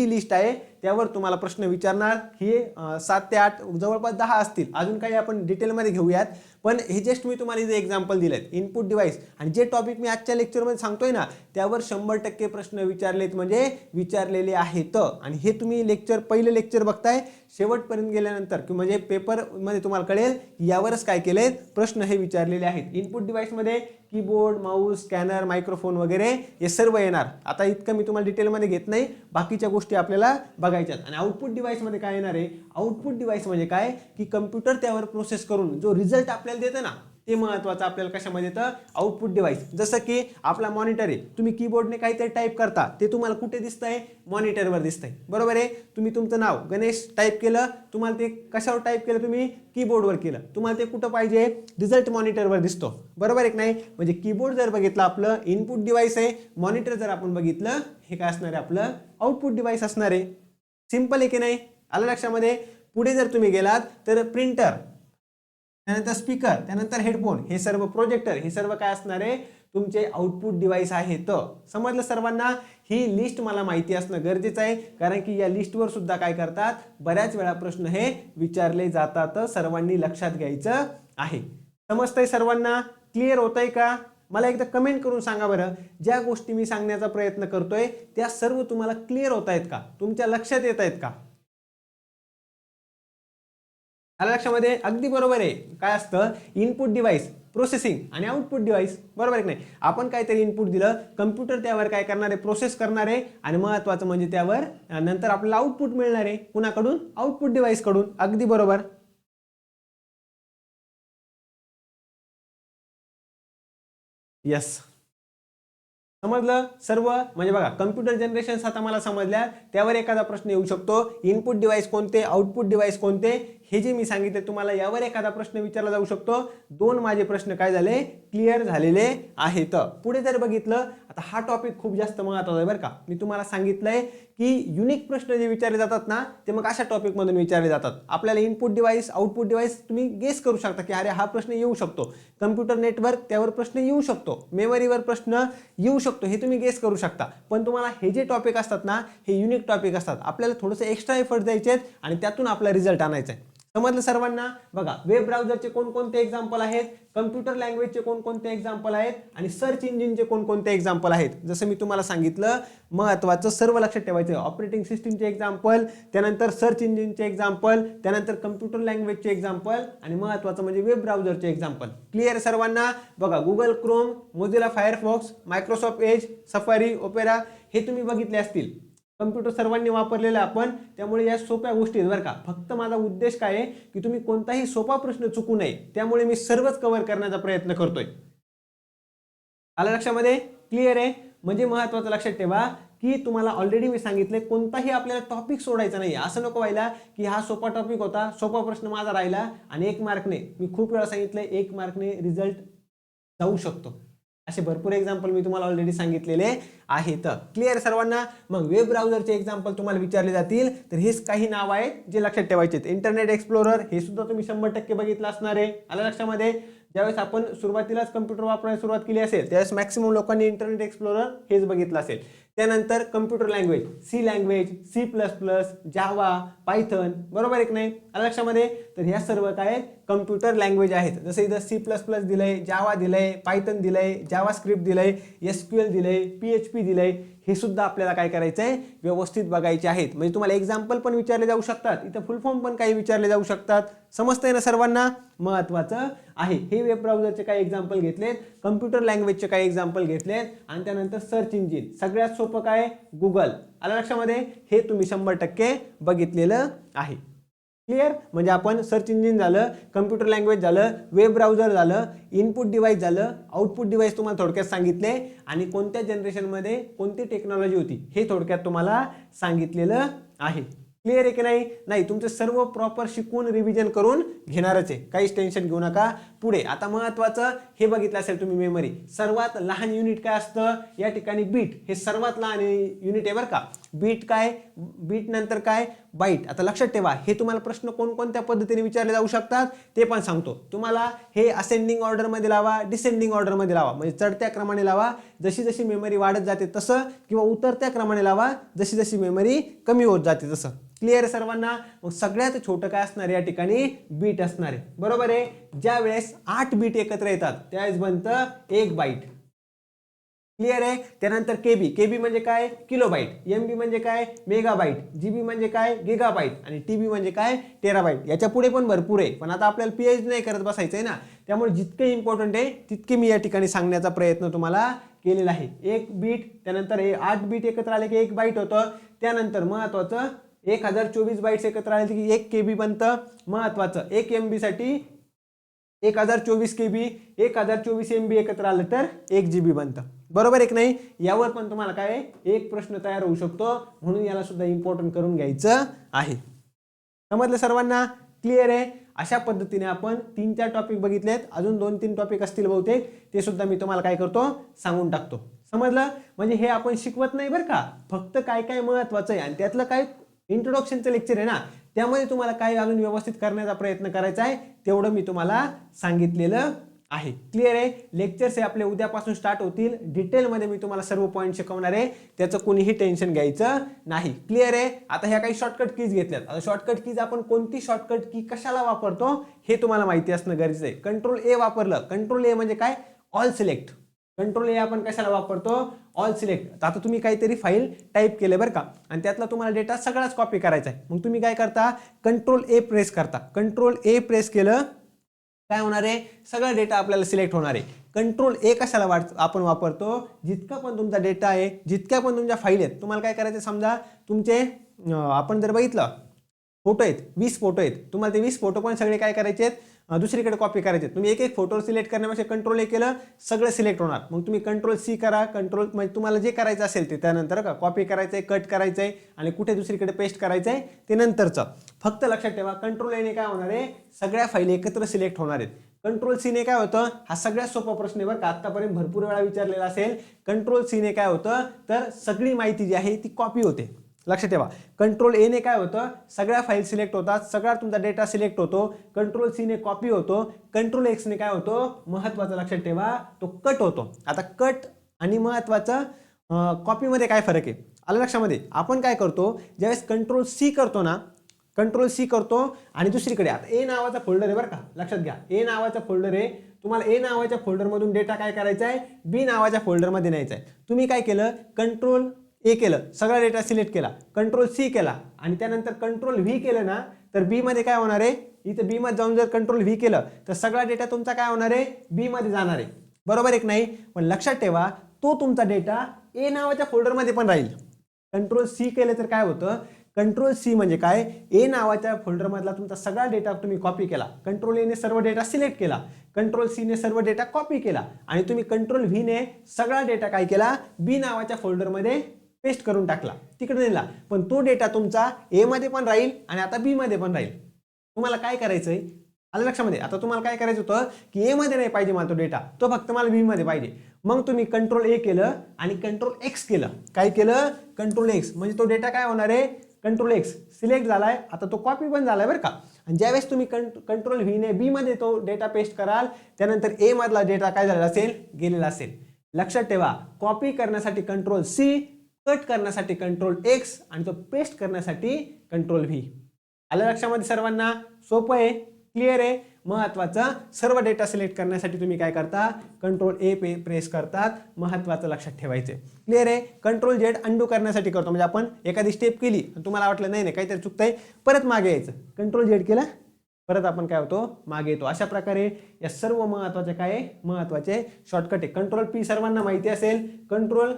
लिस्ट आहे त्यावर तुम्हाला प्रश्न विचारणार. ही 7 ते 8 जवळपास 10 असतील. अजून काही आपण डिटेलमध्ये घेऊयात, पण हे जस्ट मी तुम्हाला इथे एक्झाम्पल दिलेत. इनपुट डिव्हाइस आणि जे टॉपिक मी आजच्या लेक्चरमध्ये सांगतोय ना, त्यावर 100% प्रश्न विचारलेत, म्हणजे विचारलेले आहेत. आणि हे तुम्ही पहिलं लेक्चर बघताय, शेवटपर्यंत गेल्यानंतर म्हणजे पेपरमध्ये तुम्हाला कळेल यावरच काय केलेत, प्रश्न हे विचारलेले आहेत. इनपुट डिव्हाइसमध्ये कीबोर्ड, माऊस, स्कॅनर, मायक्रोफोन वगैरे हे सर्व येणार. आता इतकं मी तुम्हाला डिटेलमध्ये घेत नाही, बाकीच्या गोष्टी आपल्याला बघायच्यात. आणि आउटपुट डिव्हाइसमध्ये काय येणार आहे, आउटपुट डिव्हाइस म्हणजे काय, की कम्प्युटर त्यावर प्रोसेस करून जो रिझल्ट आपल्याला देतं ना, ते महत्त्वाचं आपल्याला कशामध्ये येतं, आउटपुट डिव्हाइस. जसं की आपला मॉनिटर आहे, तुम्ही कीबोर्डने काहीतरी टाईप करता, ते तुम्हाला कुठे दिसतंय, मॉनिटरवर दिसतंय. बरोबर आहे? तुम्ही तुमचं नाव गणेश टाईप केलं, तुम्हाला ते कशावर टाईप केलं, तुम्ही कीबोर्डवर केलं, तुम्हाला ते कुठं पाहिजे, रिझल्ट मॉनिटरवर दिसतो. बरोबर एक नाही? म्हणजे कीबोर्ड जर बघितलं आपलं इनपुट डिव्हाइस आहे, मॉनिटर जर आपण बघितलं, हे काय असणार आहे, आपलं आउटपुट डिव्हाइस असणार आहे. सिंपल आहे की नाही? आलं लक्षामध्ये? पुढे जर तुम्ही गेलात तर प्रिंटर, त्यानंतर स्पीकर, त्यानंतर हेडफोन, हे सर्व प्रोजेक्टर, हे सर्व काय असणार आहे, तुमचे आउटपुट डिव्हाइस आहेत. समजलं सर्वांना? ही लिस्ट मला माहिती असणं गरजेचं आहे, कारण की या लिस्टवर सुद्धा काय करतात, बऱ्याच वेळा प्रश्न हे विचारले जातात. सर्वांनी लक्षात घ्यायचं आहे. समजतंय सर्वांना? क्लिअर होतंय का? मला एकदा कमेंट करून सांगा बरं, ज्या गोष्टी मी सांगण्याचा प्रयत्न करतोय त्या सर्व तुम्हाला क्लिअर होत आहेत का, तुमच्या लक्षात येत आहेत का? आलं लक्षामध्ये? अगदी बरोबर आहे. काय असतं, इनपुट डिव्हाइस, प्रोसेसिंग आणि आउटपुट डिव्हाइस. बरोबर आहे की नाही? आपण काहीतरी इनपुट दिलं, कम्प्युटर त्यावर काय करणार आहे, प्रोसेस करणार आहे, आणि महत्त्वाचं म्हणजे त्यावर नंतर आपल्याला आउटपुट मिळणार आहे. कुणाकडून? आउटपुट डिव्हाइस कडून. अगदी बरोबर. यस, समजलं सर्व. म्हणजे बघा कम्प्युटर जनरेशन आता मला समजल्या, त्यावर एखादा प्रश्न येऊ शकतो. इनपुट डिव्हाइस कोणते, आउटपुट डिव्हाइस कोणते, हे जे मी सांगितले तुम्हाला, यावर एखादा प्रश्न विचारला जाऊ शकतो. दोन माझे प्रश्न काय झाले, क्लिअर झालेले आहेत. पुढे जर बघितलं, आता हा टॉपिक खूप जास्त महत्त्वाचा आहे बरं का. मी तुम्हाला सांगितलंय की युनिक प्रश्न जे विचारले जातात ना, ते मग अशा टॉपिक मधून विचारले जातात. आपल्याला इनपुट डिव्हाइस, आउटपुट डिव्हाइस तुम्ही गेस करू शकता की अरे हा प्रश्न येऊ शकतो. कम्प्युटर नेटवर्क, त्यावर प्रश्न येऊ शकतो. मेमरीवर प्रश्न येऊ शकतो, हे तुम्ही गेस करू शकता. पण तुम्हाला हे जे टॉपिक असतात ना, हे युनिक टॉपिक असतात. आपल्याला थोडंसं एक्स्ट्रा एफर्ट द्यायचे आहेत आणि त्यातून आपला रिझल्ट आणायचा आहे. समजलं सर्वांना. बघा वेब ब्राउझरचे कोणकोणते एक्झाम्पल आहेत, कम्प्युटर लँग्वेजचे कोणकोणते एक्झाम्पल आहेत आणि सर्च इंजिनचे कोणकोणते एक्झाम्पल आहेत. जसं मी तुम्हाला सांगितलं, महत्त्वाचं सर्व लक्षात ठेवायचं. ऑपरेटिंग सिस्टीमचे एक्झाम्पल, त्यानंतर सर्च इंजिनचे एक्झाम्पल, त्यानंतर कम्प्युटर लँग्वेजचे एक्झाम्पल आणि महत्त्वाचं म्हणजे वेब ब्राउझरचे एक्झाम्पल. क्लिअर सर्वांना. बघा Google Chrome, Mozilla Firefox, Microsoft Edge, Safari, Opera हे तुम्ही बघितले असतील. कम्प्युटर सर्वांनी वापरलेला आपण, त्यामुळे या सोप्या गोष्टी आहेत बरं का. फक्त माझा उद्देश काय आहे की तुम्ही कोणताही सोपा प्रश्न चुकू नये, त्यामुळे मी सर्वच कव्हर करण्याचा प्रयत्न करतोय. आलं लक्षामध्ये. क्लिअर आहे. म्हणजे महत्त्वाचं लक्षात ठेवा की तुम्हाला ऑलरेडी मी सांगितले, कोणताही आपल्याला टॉपिक सोडायचा नाही. असं नको व्हायला की हा सोपा टॉपिक होता, सोपा प्रश्न माझा राहिला आणि 1 मार्कने, मी खूप वेळा सांगितलंय 1 मार्कने रिझल्ट जाऊ शकतो. असे भरपूर एक्झाम्पल मी तुम्हाला ऑलरेडी सांगितलेले आहेत. क्लिअर सर्वांना. मग वेब ब्राउझरचे एक्झाम्पल तुम्हाला विचारले जातील, तर हेच काही नाव आहेत जे लक्षात ठेवायचे. इंटरनेट एक्सप्लोरर, हे सुद्धा तुम्ही 100% बघितलं असणार आहे. आलं लक्षामध्ये. ज्यावेळेस आपण सुरुवातीलाच कम्प्युटर वापरायला सुरुवात केली असेल, त्यावेळेस मॅक्सिमम लोकांनी इंटरनेट एक्सप्लोरर हेच बघितलं असेल. त्यानंतर computer language, C language, C++, Java, Python, बरोबर आहे की नाही. आलं लक्षामध्ये. तर ह्या सर्व काय कम्प्युटर लँग्वेज आहेत. जसं इथं C++ दिलंय, जावा दिलंय, पायथन दिलंय, जावा स्क्रिप्ट दिलंय, SQL दिलंय, PHP दिलंय, हे सुद्धा आपल्याला काय करायचं आहे, व्यवस्थित बघायचे आहेत. म्हणजे तुम्हाला एक्झाम्पल पण विचारले जाऊ शकतात, इथं फुल फॉर्म पण काही विचारले जाऊ शकतात. समजतंय ना सर्वांना. महत्त्वाचं आहे. हे वेब ब्राउझरचे काही एक्झाम्पल घेतलेत, कम्प्युटर लँग्वेजचे काही एक्झाम्पल घेतलेत आणि त्यानंतर सर्च इंजिन. सगळ्यात सोपं काय, गुगल. आलं लक्षामध्ये. हे तुम्ही 100% बघितलेलं आहे. क्लिअर. म्हणजे आपण सर्च इंजिन झालं, कम्प्युटर लँग्वेज झालं, वेब ब्राउझर झालं, इनपुट डिव्हाइस झालं, आउटपुट डिव्हाइस तुम्हाला थोडक्यात सांगितले आणि कोणत्या जनरेशनमध्ये कोणती टेक्नॉलॉजी होती हे थोडक्यात तुम्हाला सांगितलेलं आहे. क्लिअर आहे की नाही. नाही, तुमचं सर्व प्रॉपर शिकून रिव्हिजन करून घेणारच आहे, काहीच टेन्शन घेऊ नका. पुढे आता महत्त्वाचं हे बघितलं असेल तुम्ही, मेमरी. सर्वात लहान युनिट काय असतं, या ठिकाणी बीट हे सर्वात लहान युनिट आहे बरं का. बीट काय, बीट नंतर काय, बाईट. आता लक्षात ठेवा, हे तुम्हाला प्रश्न कोणकोणत्या पद्धतीने विचारले जाऊ शकतात ते पण सांगतो तुम्हाला. हे असेंडिंग ऑर्डरमध्ये लावा, डिसेंडिंग ऑर्डरमध्ये लावा, म्हणजे चढत्या क्रमाने लावा जशी जशी मेमरी वाढत जाते तसं, किंवा उतरत्या क्रमाने लावा जशी जशी मेमरी कमी होत जाते तसं. क्लिअर आहे सर्वांना. मग सगळ्यात छोटं काय असणार या ठिकाणी, बीट असणार आहे. बरोबर आहे. ज्या वेळेस 8 बीट एकत्र येतात त्यावेळेस बनतं 1 बाईट. क्लिअर आहे. त्यानंतर केबी. केबी म्हणजे काय, किलोबाईट. MB म्हणजे काय, मेगाबाईट. GB म्हणजे काय, गिगाबाईट. आणि TB म्हणजे काय, टेराबाईट. याच्या पुढे पण भरपूर आहे, पण आता आपल्याला PhD नाही करत बसायचं आहे ना, त्यामुळे जितके इम्पॉर्टंट आहे तितके मी या ठिकाणी सांगण्याचा प्रयत्न तुम्हाला केलेला आहे. 1 बीट, त्यानंतर 8 बीट एकत्र आले की 1 बाईट होतं. त्यानंतर महत्त्वाचं 1024 बाईट्स एकत्र आले की 1 KB बनतं. महत्त्वाचं 1 MB साठी 1024 KB, 1024 MB एकत्र आलं तर 1 GB बनतं. बरोबर आहे की नाही. यावर पण तुम्हाला काय एक प्रश्न तयार होऊ शकतो, म्हणून याला सुद्धा इम्पॉर्टंट करून घ्यायचं आहे. समजलं सर्वांना. क्लिअर आहे. अशा पद्धतीने आपण 3-4 टॉपिक बघितलेत, अजून 2-3 टॉपिक असतील बहुतेक, ते सुद्धा मी तुम्हाला काय करतो, सांगून टाकतो. समजलं. म्हणजे हे आपण शिकवत नाही बरं का, फक्त काय काय महत्त्वाचं आहे आणि त्यातलं काय इंट्रोडक्शनचं लेक्चर आहे ना, त्यामध्ये तुम्हाला काय अजून व्यवस्थित करण्याचा प्रयत्न करायचा आहे, तेवढं मी तुम्हाला सांगितलेलं आहे. क्लिअर आहे. लेक्चर्स हे आपले उद्यापासून स्टार्ट होतील. डिटेलमध्ये मी तुम्हाला सर्व पॉईंट शिकवणार आहे, त्याचं कोणीही टेन्शन घ्यायचं नाही. क्लिअर आहे. आता ह्या काही शॉर्टकट कीज घेतल्यात. आता शॉर्टकट कीज आपण कोणती शॉर्टकट की कशाला वापरतो हे तुम्हाला माहिती असणं गरजेचं आहे. कंट्रोल ए वापरलं. कंट्रोल ए म्हणजे काय, ऑल सिलेक्ट. कंट्रोल ए आपण कशाला वापरतो, ऑल सिलेक्ट. आता तुम्ही काहीतरी फाईल टाईप केले बरं का, आणि त्यातला तुम्हाला डेटा सगळाच कॉपी करायचा आहे. मग तुम्ही काय करता, कंट्रोल ए प्रेस करता. कंट्रोल ए प्रेस केलं काय होणार आहे, सगळा डेटा आपल्याला सिलेक्ट होणार आहे. कंट्रोल ए कशाला आपण वापरतो, जितका पण तुमचा डेटा आहे, जितक्या पण तुमच्या फाईल आहेत, तुम्हाला काय करायचं, समजा तुमचे आपण जर बघितलं फोटो आहेत, 20 फोटो आहेत, तुम्हाला ते 20 फोटो पण सगळे काय करायचे आहेत, दुसरीकडे कॉपी करायचे, तुम्ही एक एक फोटो सिलेक्ट करण्यापेक्षा कंट्रोल ए केलं सगळं सिलेक्ट होणार. मग तुम्ही कंट्रोल सी करा, कंट्रोल म्हणजे तुम्हाला जे करायचं असेल ते त्यानंतर का कॉपी करायचं आहे, कट करायचं आहे आणि कुठे दुसरीकडे पेस्ट करायचं आहे ते नंतरचं. फक्त लक्षात ठेवा कंट्रोल एने काय होणार आहे, सगळ्या फाईली एकत्र सिलेक्ट होणार आहेत. कंट्रोल सीने काय होतं, हा सगळ्यात सोपा प्रश्न बरं का, आतापर्यंत भरपूर वेळा विचारलेला असेल. कंट्रोल सीने काय होतं तर सगळी माहिती जी आहे ती कॉपी होते. लक्षात ठेवा कंट्रोल ए ने काय होतं, सगळ्या फाईल सिलेक्ट होतात, सगळा तुमचा डेटा सिलेक्ट होतो. कंट्रोल सी ने कॉपी होतो. कंट्रोल एक्स ने काय होतो, महत्वाचं लक्षात ठेवा तो कट होतो. आता कट आणि महत्वाचं कॉपीमध्ये काय फरक आहे आलं लक्षामध्ये. आपण काय करतो ज्यावेळेस कंट्रोल सी करतो ना, कंट्रोल सी करतो आणि दुसरीकडे आता ए नावाचा फोल्डर आहे बरं का, लक्षात घ्या ए नावाचा फोल्डर आहे. तुम्हाला ए नावाच्या फोल्डरमधून डेटा काय करायचा आहे, बी नावाच्या फोल्डरमध्ये न्यायचा आहे. तुम्ही काय केलं, कंट्रोल ए केलं, सगळा डेटा सिलेक्ट केला, कंट्रोल सी केला आणि त्यानंतर कंट्रोल व्ही केलं ना, तर बी मध्ये काय होणार आहे, इथं बी मध्ये जाऊन जर कंट्रोल व्ही केलं तर सगळा डेटा तुमचा काय होणार आहे, बी मध्ये जाणार आहे. बरोबर आहे की नाही. पण लक्षात ठेवा तो तुमचा डेटा ए नावाच्या फोल्डरमध्ये पण राहील. कंट्रोल सी केलं तर काय होतं, कंट्रोल सी म्हणजे काय, ए नावाच्या फोल्डरमधला तुमचा सगळा डेटा तुम्ही कॉपी केला, कंट्रोल ए ने सर्व डेटा सिलेक्ट केला, कंट्रोल सी ने सर्व डेटा कॉपी केला आणि तुम्ही कंट्रोल व्ही ने सगळा डेटा काय केला, बी नावाच्या फोल्डरमध्ये पेस्ट करून टाकला, तिकडे नेला. पण तो डेटा तुमचा ए मध्ये पण राहील आणि आता बी मध्ये पण राहील. तुम्हाला काय करायचंय आलं लक्षामध्ये. आता तुम्हाला काय करायचं होतं की ए मध्ये नाही पाहिजे मला तो डेटा, तो फक्त मला बी मध्ये पाहिजे. मग तुम्ही कंट्रोल ए केलं आणि कंट्रोल एक्स केलं. काय केलं, कंट्रोल एक्स म्हणजे तो डेटा काय होणार आहे, कंट्रोल एक्स सिलेक्ट झालाय, आता तो कॉपी पण झालाय बरं का. आणि ज्यावेळेस तुम्ही कंट्रोल व्ही ने बी मध्ये तो डेटा पेस्ट कराल त्यानंतर ए मधला डेटा काय झालेला असेल, गेलेला असेल. लक्षात ठेवा कॉपी करण्यासाठी कंट्रोल सी, कट करण्यासाठी कंट्रोल एक्स आणि तो पेस्ट करण्यासाठी कंट्रोल व्ही. आलं लक्षामध्ये सर्वांना, सोपं आहे, क्लिअर आहे. महत्वाचं सर्व डेटा सिलेक्ट करण्यासाठी तुम्ही काय करता, कंट्रोल ए प्रेस करतात, महत्वाचं लक्षात ठेवायचं. क्लिअर आहे. कंट्रोल जेड अंडू करण्यासाठी करतो, म्हणजे आपण एखादी स्टेप केली तुम्हाला वाटलं नाही नाही काहीतरी चुकतंय, परत मागे यायचं, कंट्रोल जेड केलं परत आपण काय होतो, मागे येतो. अशा प्रकारे या सर्व महत्वाचे काय महत्वाचे शॉर्टकट आहे. कंट्रोल पी सर्वांना माहिती असेल, कंट्रोल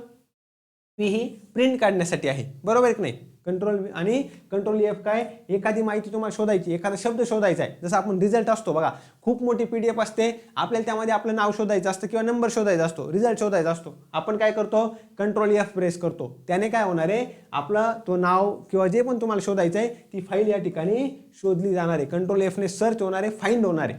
पी ही प्रिंट काढण्यासाठी आहे, बरोबर आहे की नाही. कंट्रोल आणि कंट्रोल एफ काय, एखादी माहिती तुम्हाला शोधायची, एखादा शब्द शोधायचा आहे, जसं आपण रिझल्ट असतो बघा, खूप मोठी PDF असते, आपल्याला त्यामध्ये आपलं नाव शोधायचं असतं किंवा नंबर शोधायचा असतो, रिझल्ट शोधायचा असतो. आपण काय करतो, कंट्रोल एफ प्रेस करतो. त्याने काय होणार आहे, आपलं तो नाव किंवा जे पण तुम्हाला शोधायचं आहे ती फाईल या ठिकाणी शोधली जाणार आहे. कंट्रोल एफ ने सर्च होणार आहे, फाइंड होणार आहे.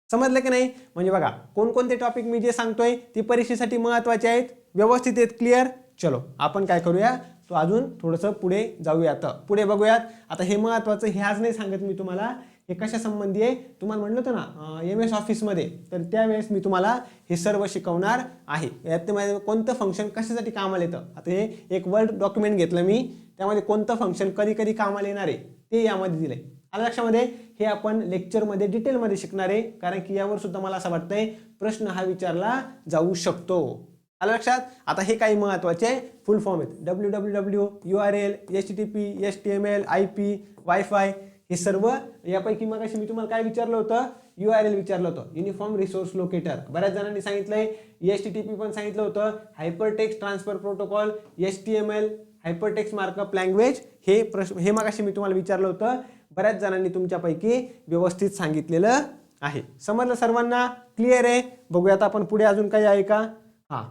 समजलं की नाही. म्हणजे बघा कोणकोणते टॉपिक मी जे सांगतोय ती परीक्षेसाठी महत्वाचे आहेत, व्यवस्थित आहेत. क्लिअर. चलो आपण काय करूया, तो अजून थोडंसं पुढे जाऊयात, पुढे बघूयात. आता हे महत्वाचं, हे आज नाही सांगत मी तुम्हाला, हे कशा संबंधी आहे तुम्हाला म्हणलं होतं ना MS ऑफिसमध्ये, तर त्यावेळेस मी तुम्हाला हे सर्व शिकवणार आहे. यात कोणतं फंक्शन कशासाठी कामाला येतं. आता हे एक वर्ड डॉक्युमेंट घेतलं मी, त्यामध्ये कोणतं फंक्शन कधी कधी कामाला येणार आहे ते यामध्ये दिलंय. आलं लक्षामध्ये. हे आपण लेक्चरमध्ये डिटेलमध्ये शिकणार आहे, कारण की यावर सुद्धा मला असं वाटतंय प्रश्न हा विचारला जाऊ शकतो. आलं लक्षात. आता हे काही महत्वाचे फुल फॉर्म आहेत, www, URL, HTTP, HTML, IP, wifi, हे सर्व. यापैकी मग मी तुम्हाला काय विचारलं होतं, URL विचारलं होतं, युनिफॉर्म रिसोर्स लोकेटर. बऱ्याच जणांनी सांगितलंय. HTTP पण सांगितलं होतं, hypertext transfer protocol, HTML, hypertext markup language. हे मगाशी मी तुम्हाला विचारलं होतं. बऱ्याच जणांनी तुमच्यापैकी व्यवस्थित सांगितलेलं आहे. समजलं सर्वांना. क्लिअर आहे. बघूयात आपण पुढे अजून काही आहे का. हा,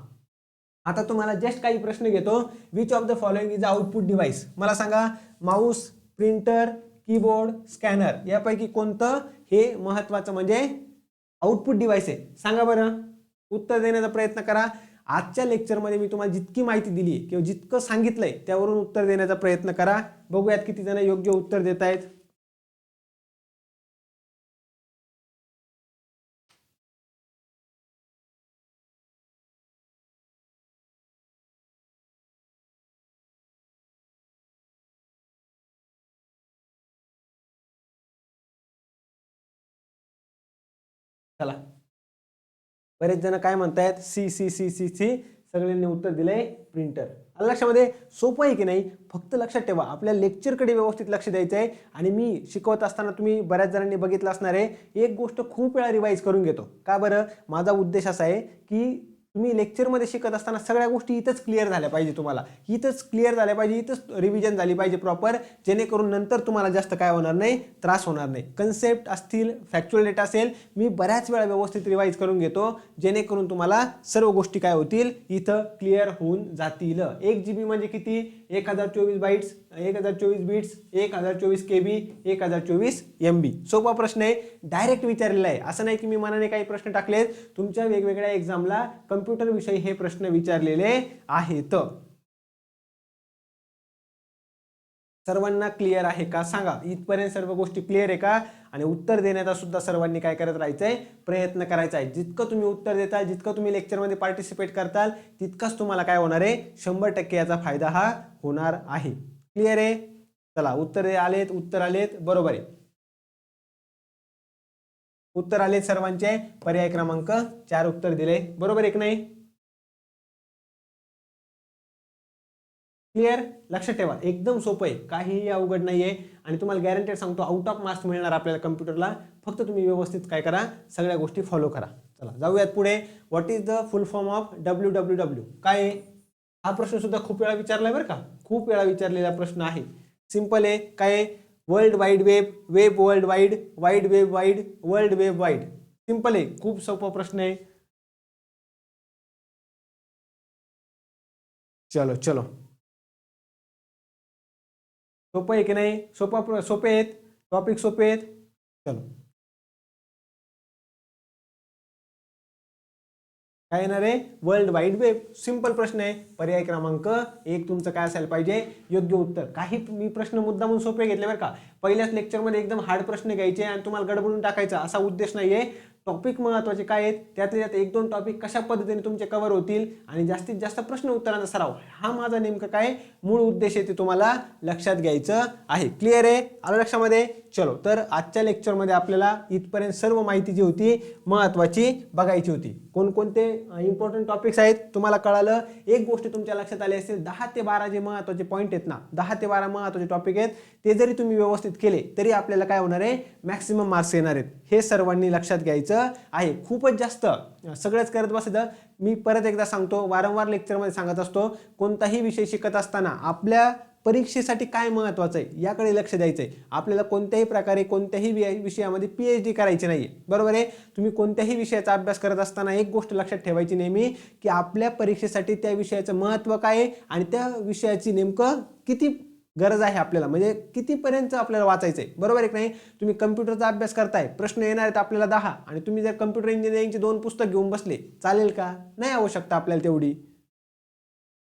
आता तुम्हाला जस्ट काही प्रश्न घेतो. Which of the following is output device. मला सांगा, माऊस, प्रिंटर, कीबोर्ड, स्कॅनर यापैकी कोणतं हे महत्वाचं म्हणजे आउटपुट डिव्हाइस आहे. सांगा बरं, उत्तर देण्याचा प्रयत्न करा. आजच्या लेक्चरमध्ये मी तुम्हाला जितकी माहिती दिली आहे किंवा जितकं सांगितलंय त्यावरून उत्तर देण्याचा प्रयत्न करा. बघूयात किती जण योग्य उत्तर देत आहेत. चला, बरेच जण काय म्हणतायत, C C C C C. सगळ्यांनी उत्तर दिलंय प्रिंटर. लक्षामध्ये. सोपं आहे की नाही. फक्त लक्षात ठेवा आपल्या लेक्चरकडे व्यवस्थित लक्ष द्यायचं आहे. आणि मी शिकवत असताना तुम्ही बऱ्याच जणांनी बघितलं असणार आहे, एक गोष्ट खूप वेळा रिवाईज करून घेतो. का बरं, माझा उद्देश असा आहे की तुम्ही लेक्चरमध्ये शिकत असताना सगळ्या गोष्टी इथंच क्लिअर झाल्या पाहिजे, तुम्हाला इथंच क्लिअर झाल्या पाहिजे, इथंच रिव्हिजन झाली पाहिजे प्रॉपर, जेणेकरून नंतर तुम्हाला जास्त काय होणार नाही, त्रास होणार नाही. कन्सेप्ट असतील, फॅक्च्युअल डेटा असेल, मी बऱ्याच वेळा व्यवस्थित रिवाईज करून घेतो, जेणेकरून तुम्हाला सर्व गोष्टी काय होतील, इथं क्लिअर होऊन जातील. 1 GB म्हणजे किती? 1024 बाईट्स, 1024 बिट्स, 1024 KB, 1024 MB. सोपा प्रश्न आहे, डायरेक्ट विचारलेला आहे. असं नाही की मी मनाने काही प्रश्न टाकलेत, तुमच्या वेगवेगळ्या एक्झामला कम्प्युटर विषयी हे प्रश्न विचारलेले आहेत. सर्वांना क्लिअर आहे का सांगा? इथपर्यंत सर्व गोष्टी क्लिअर आहे का? आणि उत्तर देण्याचा सुद्धा सर्वांनी काय करत राहायचंय, प्रयत्न करायचा आहे. जितकं तुम्ही उत्तर देताल, जितकं तुम्ही लेक्चरमध्ये पार्टिसिपेट करताल, तितकंच तुम्हाला काय होणार आहे, 100% याचा फायदा हा होणार आहे. क्लिअर आहे? चला, उत्तर आलेत, उत्तर आलेत, बरोबर आहे. उत्तर आलेत सर्वांचे, पर्याय क्रमांक 4 उत्तर दिले, बरोबर आहे की नाही? क्लिअर? लक्षात ठेवा, एकदम सोपं आहे, काहीही अवघड नाहीये आणि तुम्हाला गॅरंटेड सांगतो आउट ऑफ मार्क्स मिळणार आपल्याला कम्प्युटरला. फक्त तुम्ही व्यवस्थित काय करा, सगळ्या गोष्टी फॉलो करा. चला जाऊयात पुढे. What is the full form of WWW? काय आहे? हा प्रश्न सुद्धा खूप वेळा विचारलाय बरं का, खूप वेळा विचारलेला प्रश्न आहे. सिंपल आहे. काय आहे? World wide web, web world wide, wide web wide, world web wide. Simple आहे, खूप सोपा प्रश्न आहे. चलो चलो, सोपं आहे की नाही? सोपे आहेत, टॉपिक सोपे आहेत. चलो, काय येणार आहे? World wide web. सिंपल प्रश्न आहे. पर्याय क्रमांक 1 तुमचं काय असायला पाहिजे? योग्य उत्तर. काही मी प्रश्न मुद्दामून सोपे घेतले बरं का, पहिल्याच लेक्चरमध्ये एकदम हार्ड प्रश्न घ्यायचे आणि तुम्हाला गडबडून टाकायचा असा उद्देश नाहीये. टॉपिक महत्त्वाचे काय आहेत, त्यातले त्यात 1-2 टॉपिक कशा पद्धतीने तुमचे कव्हर होतील आणि जास्तीत जास्त प्रश्न उत्तरांचा सराव, हा माझा नेमका काय मूळ उद्देश आहे ते तुम्हाला लक्षात घ्यायचं आहे. क्लिअर आहे? आलं लक्षामध्ये? चलो, तर आजच्या लेक्चरमध्ये आपल्याला इथपर्यंत सर्व माहिती जी होती महत्त्वाची बघायची होती. कोणकोणते इम्पॉर्टंट टॉपिक्स आहेत तुम्हाला कळालं. एक गोष्ट तुमच्या लक्षात आली असेल, 10 ते 12 जे महत्त्वाचे पॉईंट आहेत ना, 10 ते 12 महत्त्वाचे टॉपिक आहेत, ते जरी तुम्ही व्यवस्थित केले तरी आपल्याला काय होणार आहे, मॅक्सिमम मार्क्स येणार आहेत. हे सर्वांनी लक्षात घ्यायचं आहे. खूपच जास्त सगळंच करत बसायचं. मी परत एकदा सांगतो, वारंवार लेक्चरमध्ये सांगत असतो, कोणताही विषय शिकत असताना आपल्या परीक्षेसाठी काय महत्त्वाचं आहे याकडे लक्ष द्यायचं आहे. आपल्याला कोणत्याही प्रकारे कोणत्याही विषयामध्ये PhD करायची नाही आहे, बरोबर आहे. तुम्ही कोणत्याही विषयाचा अभ्यास करत असताना एक गोष्ट लक्षात ठेवायची नेहमी, की आपल्या परीक्षेसाठी त्या विषयाचं महत्त्व काय आहे आणि त्या विषयाची नेमकं किती गरज आहे आपल्याला, म्हणजे कितीपर्यंत आपल्याला वाचायचं आहे, बरोबर आहे की नाही. तुम्ही कम्प्युटरचा अभ्यास करताय, प्रश्न येणार आहेत आपल्याला 10 आणि तुम्ही जर कम्प्युटर इंजिनिअरिंगचे 2 पुस्तक घेऊन बसले, चालेल का? नाही आवश्यकता आपल्याला तेवढी.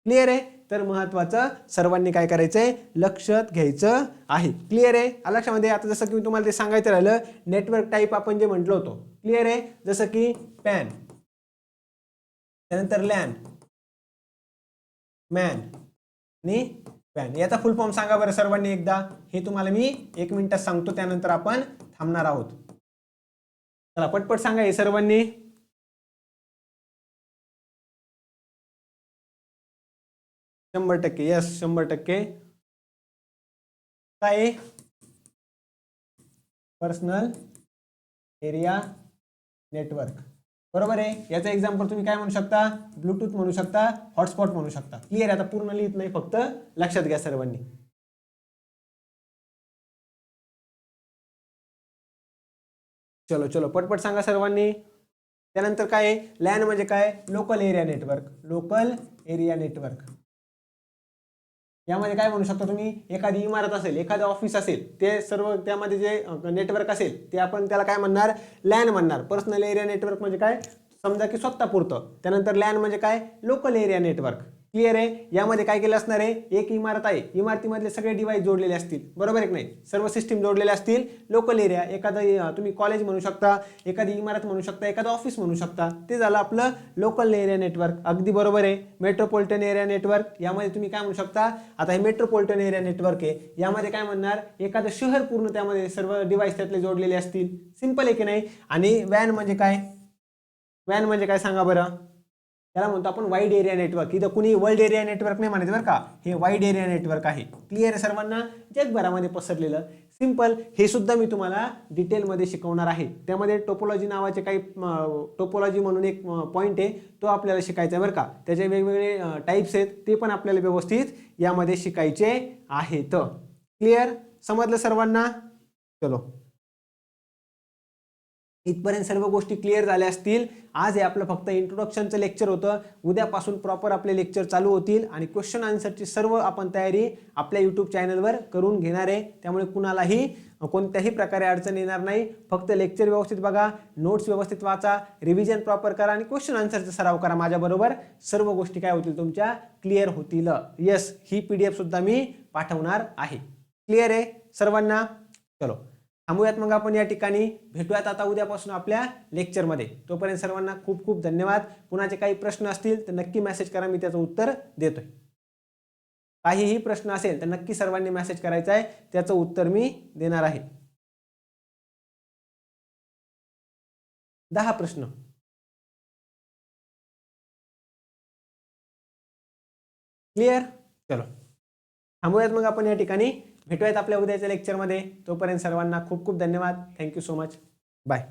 क्लिअर आहे? तर महत्त्वाचं सर्वांनी काय करायचंय, लक्षात घ्यायचं आहे. क्लिअर आहे? लक्षामध्ये. आता जसं की मी तुम्हाला ते सांगायचं राहिलं, नेटवर्क टाईप आपण जे म्हटलं होतो, क्लिअर आहे. जसं की पॅन, त्यानंतर लॅन, मॅन आणि पॅन. याचा फुल फॉर्म सांगा बरं सर्वांनी एकदा. हे तुम्हाला मी 1 मिनिटात सांगतो, त्यानंतर आपण थांबणार आहोत. चला पटपट सांगा हे सर्वांनी. 100%. यस, 100%. काय? पर्सनल एरिया नेटवर्क, बरोबर आहे. याचं एक्झाम्पल तुम्ही काय म्हणू शकता, ब्लूटूथ म्हणू शकता, हॉटस्पॉट म्हणू शकता. क्लिअर? आता पूर्ण लिहित नाही, फक्त लक्षात घ्या सर्वांनी. चलो चलो, पटपट सांगा सर्वांनी. त्यानंतर काय? लॅन म्हणजे काय? Local area network. Local area network यामध्ये काय म्हणू शकता तुम्ही, एखादी इमारत असेल, एखादं ऑफिस असेल, ते सर्व त्यामध्ये जे नेटवर्क असेल ते आपण त्याला काय म्हणणार, लॅन म्हणणार. पर्सनल एरिया नेटवर्क म्हणजे काय, समजा की स्वतःपुरतं. त्यानंतर लॅन म्हणजे काय, लोकल एरिया नेटवर्क. क्लिअर आहे? यामध्ये काय केलं असणार आहे, एक इमारत आहे, इमारतीमधले सगळे डिव्हाइस जोडलेले असतील, बरोबर आहे की नाही, सर्व सिस्टीम जोडलेले असतील. लोकल एरिया एखादा तुम्ही कॉलेज म्हणू शकता, एखादी इमारत म्हणू शकता, एखादं ऑफिस म्हणू शकता, ते झालं आपलं लोकल एरिया नेटवर्क. अगदी बरोबर आहे. मेट्रोपॉलिटन एरिया नेटवर्क यामध्ये तुम्ही काय म्हणू शकता, आता हे मेट्रोपॉलिटन एरिया नेटवर्क आहे, यामध्ये काय म्हणणार, एखादं शहर पूर्ण त्यामध्ये सर्व डिव्हाइस त्यातले जोडलेले असतील. सिंपल आहे की नाही. आणि वॅन म्हणजे काय, वॅन म्हणजे काय सांगा बरं. त्याला म्हणतो आपण वाईड एरिया नेटवर्क. इथं कुणी वर्ल्ड एरिया नेटवर्क नाही म्हणायचं बरं का, हे वाईड एरिया नेटवर्क आहे. क्लिअर आहे सर्वांना? जगभरामध्ये पसरलेलं. सिंपल, हे सुद्धा मी तुम्हाला डिटेलमध्ये शिकवणार आहे. त्यामध्ये टोपोलॉजी नावाचे काही टोपोलॉजी म्हणून एक पॉईंट आहे, तो आपल्याला शिकायचा आहे बरं का. त्याचे वेगवेगळे टाईप्स आहेत, ते पण आपल्याला व्यवस्थित यामध्ये शिकायचे आहेत. क्लिअर? समजलं सर्वांना? चलो, इथपर्यंत सर्व गोष्टी क्लिअर झाल्या असतील. आज हे आपलं फक्त इंट्रोडक्शनचं लेक्चर होतं. उद्यापासून प्रॉपर आपले लेक्चर चालू होतील आणि क्वेश्चन आन्सरची सर्व आपण तयारी आपल्या यूट्यूब चॅनलवर करून घेणार आहे. त्यामुळे कुणालाही कोणत्याही प्रकारे अडचण येणार नाही. फक्त लेक्चर व्यवस्थित बघा, नोट्स व्यवस्थित वाचा, रिव्हिजन प्रॉपर करा आणि क्वेश्चन आन्सरचा सराव करा माझ्याबरोबर. सर्व गोष्टी काय होतील तुमच्या क्लिअर होतील. येस, ही PDF सुद्धा मी पाठवणार आहे. क्लिअर आहे सर्वांना? चलो, थांबूयात मग आपण या ठिकाणी. भेटूयात आता उद्यापासून आपल्या लेक्चरमध्ये. तोपर्यंत सर्वांना खूप खूप धन्यवाद. कुणाचे काही प्रश्न असतील तर नक्की मेसेज करा, मी त्याचं उत्तर देतोय. काहीही प्रश्न असेल तर नक्की सर्वांनी मेसेज करायचा आहे, त्याचं उत्तर मी देणार आहे. 10 प्रश्न. क्लिअर? चलो, थांबूयात मग आपण या ठिकाणी. भेटूयात आपल्या उद्याच्या लेक्चरमध्ये. तोपर्यंत सर्वांना खूप खूप धन्यवाद. Thank you so much. बाय.